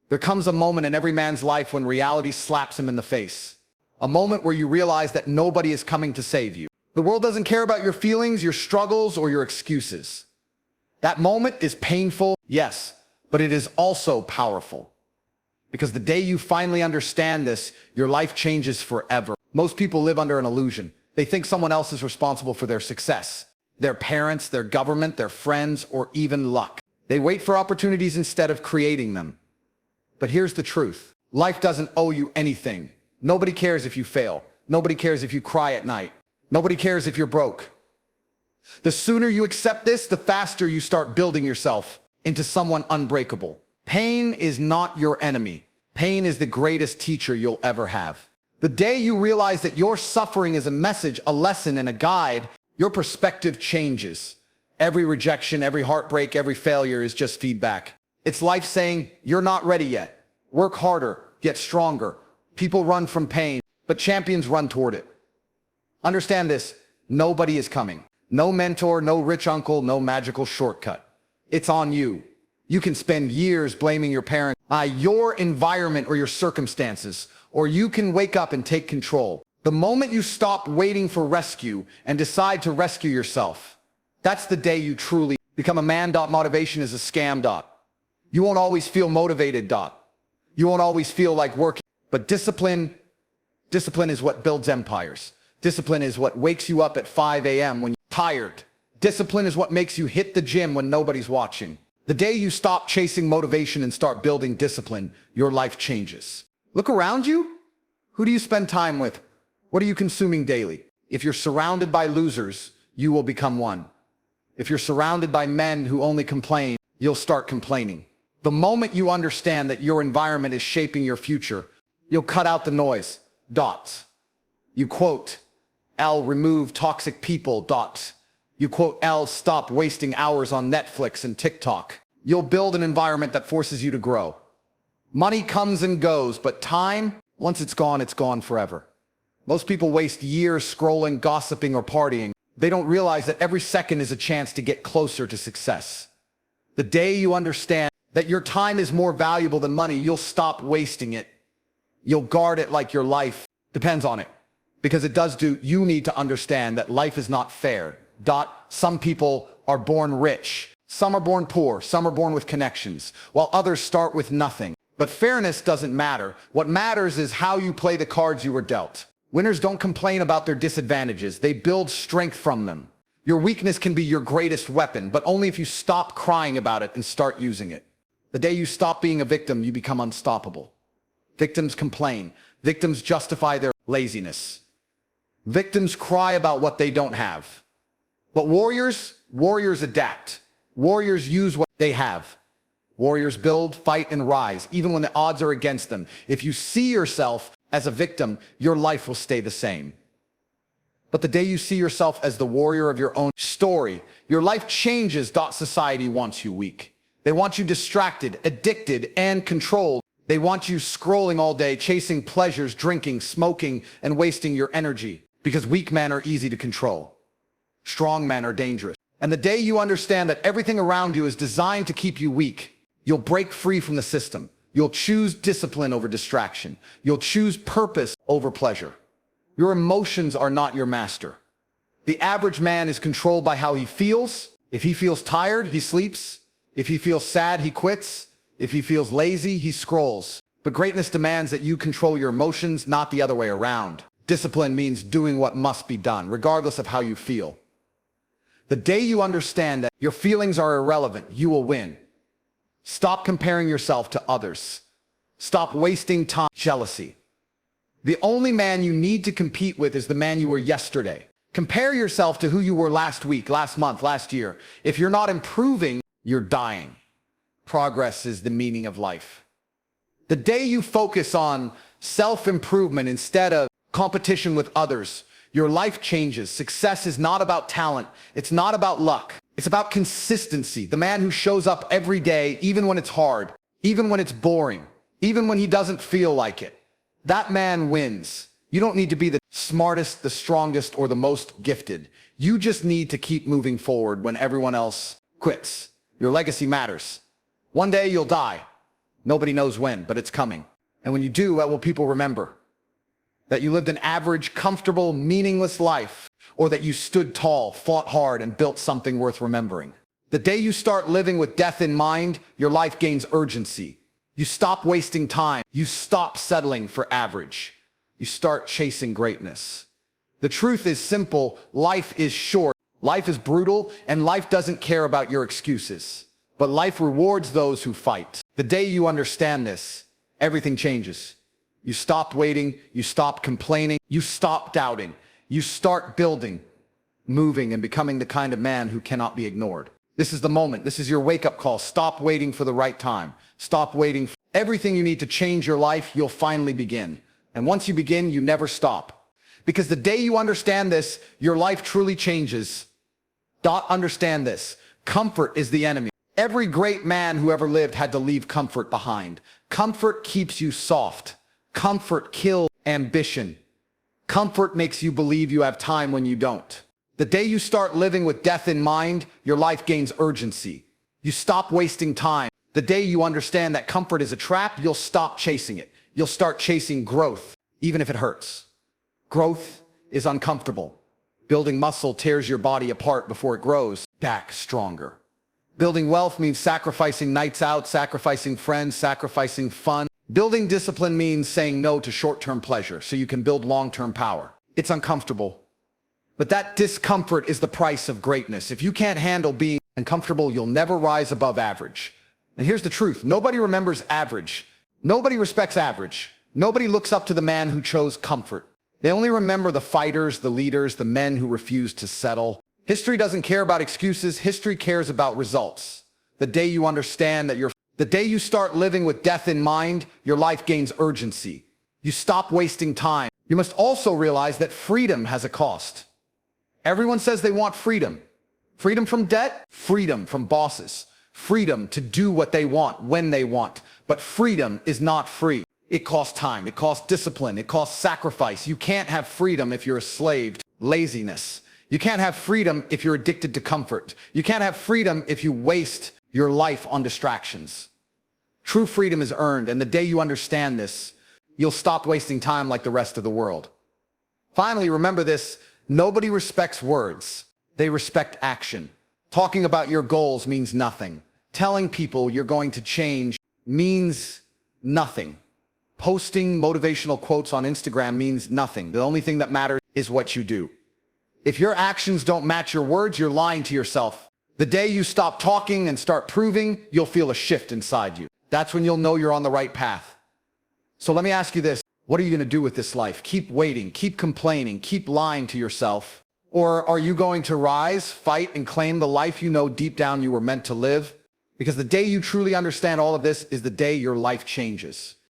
There comes a moment in every man's life when reality slaps him in the face. A moment where you realize that nobody is coming to save you. The world doesn't care about your feelings, your struggles, or your excuses. That moment is painful, yes, but it is also powerful. Because the day you finally understand this, your life changes forever. Most people live under an illusion. They think someone else is responsible for their success. Their parents, their government, their friends, or even luck. They wait for opportunities instead of creating them. But here's the truth. Life doesn't owe you anything. Nobody cares if you fail. Nobody cares if you cry at night. Nobody cares if you're broke. The sooner you accept this, the faster you start building yourself into someone unbreakable. Pain is not your enemy. Pain is the greatest teacher you'll ever have. The day you realize that your suffering is a message, a lesson, and a guide, your perspective changes. Every rejection, every heartbreak, every failure is just feedback. It's life saying, you're not ready yet. Work harder, get stronger. People run from pain, but champions run toward it. Understand this, nobody is coming. No mentor, no rich uncle, no magical shortcut. It's on you. You can spend years blaming your parents, your environment, or your circumstances, or you can wake up and take control. The moment you stop waiting for rescue and decide to rescue yourself, that's the day you truly become a man. Motivation is a scam. You won't always feel motivated. You won't always feel like working, but discipline is what builds empires. Discipline is what wakes you up at 5 a.m. when you're tired. Discipline is what makes you hit the gym when nobody's watching. The day you stop chasing motivation and start building discipline, your life changes. Look around you. Who do you spend time with? What are you consuming daily? If you're surrounded by losers, you will become one. If you're surrounded by men who only complain, you'll start complaining. The moment you understand that your environment is shaping your future, you'll cut out the noise. You quote, L, remove toxic people. You quote, L, stop wasting hours on Netflix and TikTok. You'll build an environment that forces you to grow. Money comes and goes, but time, once it's gone forever. Most people waste years scrolling, gossiping, or partying. They don't realize that every second is a chance to get closer to success. The day you understand that your time is more valuable than money, you'll stop wasting it. You'll guard it like your life depends on it. Because you need to understand that life is not fair. Some people are born rich. Some are born poor. Some are born with connections, while others start with nothing. But fairness doesn't matter. What matters is how you play the cards you were dealt. Winners don't complain about their disadvantages. They build strength from them. Your weakness can be your greatest weapon, but only if you stop crying about it and start using it. The day you stop being a victim, you become unstoppable. Victims complain. Victims justify their laziness. Victims cry about what they don't have. But warriors adapt. Warriors use what they have. Warriors build, fight, and rise, even when the odds are against them. If you see yourself as a victim, your life will stay the same. But the day you see yourself as the warrior of your own story, your life changes. Society wants you weak. They want you distracted, addicted, and controlled. They want you scrolling all day, chasing pleasures, drinking, smoking, and wasting your energy. Because weak men are easy to control. Strong men are dangerous. And the day you understand that everything around you is designed to keep you weak, you'll break free from the system. You'll choose discipline over distraction. You'll choose purpose over pleasure. Your emotions are not your master. The average man is controlled by how he feels. If he feels tired, he sleeps. If he feels sad, he quits. If he feels lazy, he scrolls. But greatness demands that you control your emotions, not the other way around. Discipline means doing what must be done, regardless of how you feel. The day you understand that your feelings are irrelevant, you will win. Stop comparing yourself to others. Stop wasting time. Jealousy. The only man you need to compete with is the man you were yesterday. Compare yourself to who you were last week, last month, last year. If you're not improving, you're dying. Progress is the meaning of life. The day you focus on self-improvement instead of competition with others, your life changes. Success is not about talent. It's not about luck. It's about consistency. The man who shows up every day, even when it's hard, even when it's boring, even when he doesn't feel like it. That man wins. You don't need to be the smartest, the strongest, or the most gifted. You just need to keep moving forward when everyone else quits. Your legacy matters. One day you'll die. Nobody knows when, but it's coming. And when you do, what will people remember? That you lived an average, comfortable, meaningless life, or that you stood tall, fought hard, and built something worth remembering. The day you start living with death in mind, your life gains urgency. You stop wasting time. You stop settling for average. You start chasing greatness. The truth is simple. Life is short. Life is brutal, and life doesn't care about your excuses. But life rewards those who fight. The day you understand this, everything changes. You stop waiting. You stop complaining. You stop doubting. You start building, moving, and becoming the kind of man who cannot be ignored. This is the moment. This is your wake-up call. Stop waiting for the right time. Stop waiting for everything you need to change your life. You'll finally begin. And once you begin, you never stop. Because the day you understand this, your life truly changes. Understand this. Comfort is the enemy. Every great man who ever lived had to leave comfort behind. Comfort keeps you soft. Comfort kills ambition. Comfort makes you believe you have time when you don't. The day you start living with death in mind, your life gains urgency. You stop wasting time. The day you understand that comfort is a trap, you'll stop chasing it. You'll start chasing growth, even if it hurts. Growth is uncomfortable. Building muscle tears your body apart before it grows back stronger. Building wealth means sacrificing nights out, sacrificing friends, sacrificing fun. Building discipline means saying no to short-term pleasure so you can build long-term power. It's uncomfortable. But that discomfort is the price of greatness. If you can't handle being uncomfortable, you'll never rise above average. And here's the truth. Nobody remembers average. Nobody respects average. Nobody looks up to the man who chose comfort. They only remember the fighters, the leaders, the men who refused to settle. History doesn't care about excuses. History cares about results. The day you understand that the day you start living with death in mind, your life gains urgency. You stop wasting time. You must also realize that freedom has a cost. Everyone says they want freedom. Freedom from debt, freedom from bosses, freedom to do what they want when they want. But freedom is not free. It costs time, it costs discipline, it costs sacrifice. You can't have freedom if you're a slave to laziness. You can't have freedom if you're addicted to comfort. You can't have freedom if you waste your life on distractions. True freedom is earned, and the day you understand this, you'll stop wasting time like the rest of the world. Finally, remember this. Nobody respects words. They respect action. Talking about your goals means nothing. Telling people you're going to change means nothing. Posting motivational quotes on Instagram means nothing. The only thing that matters is what you do. If your actions don't match your words, you're lying to yourself. The day you stop talking and start proving, you'll feel a shift inside you. That's when you'll know you're on the right path. So let me ask you this. What are you going to do with this life? Keep waiting, keep complaining, keep lying to yourself? Or are you going to rise, fight, and claim the life you know deep down you were meant to live? Because the day you truly understand all of this is the day your life changes.